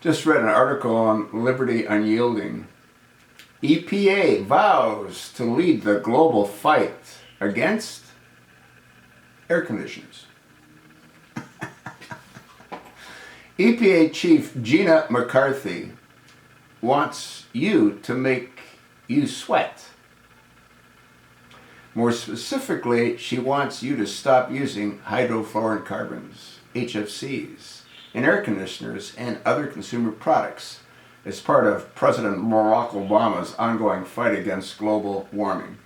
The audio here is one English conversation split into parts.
Just read an article on Liberty Unyielding. EPA vows to lead the global fight against air conditioners. EPA Chief Gina McCarthy wants you to make you sweat. More specifically, she wants you to stop using hydrofluorocarbons, HFCs, in air conditioners and other consumer products as part of President Barack Obama's ongoing fight against global warming.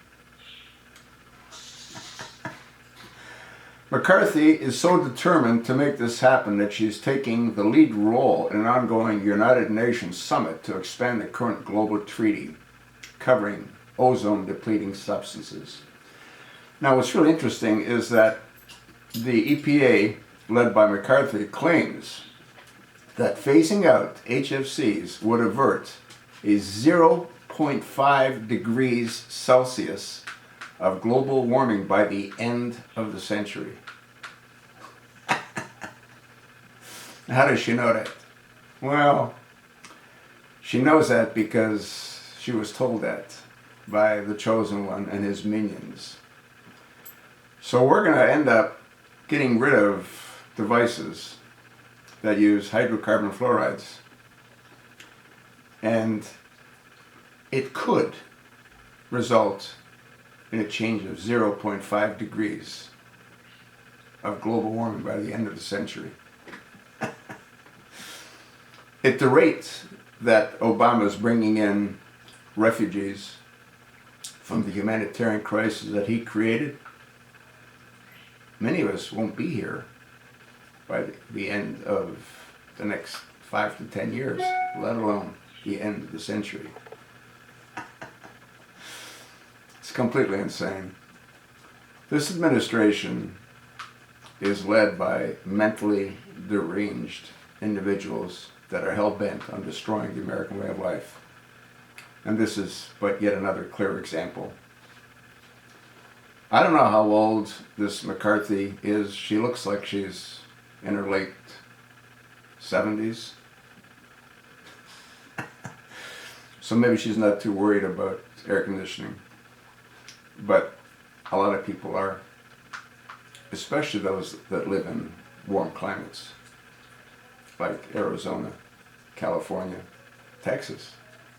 McCarthy is so determined to make this happen that she's taking the lead role in an ongoing United Nations summit to expand the current global treaty covering ozone-depleting substances. Now, what's really interesting is that the EPA, led by McCarthy, claims that phasing out HFCs would avert a 0.5 degrees Celsius of global warming by the end of the century. How does she know that? Well, she knows that because she was told that by the Chosen One and his minions. So we're going to end up getting rid of devices that use hydrocarbon fluorides. And it could result in a change of 0.5 degrees of global warming by the end of the century. At the rate that Obama is bringing in refugees from the humanitarian crisis that he created, many of us won't be here by the end of the next 5 to 10 years, let alone the end of the century. It's completely insane. This administration is led by mentally deranged individuals that are hell-bent on destroying the American way of life. And this is but yet another clear example. I don't know how old this McCarthy is. She looks like she's in her late 70s. So maybe she's not too worried about air conditioning. But a lot of people are, especially those that live in warm climates, like Arizona, California, Texas.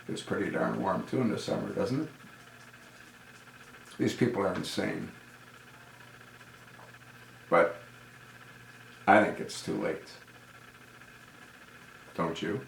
It's pretty darn warm too in the summer, doesn't it? These people are insane. But I think it's too late. Don't you?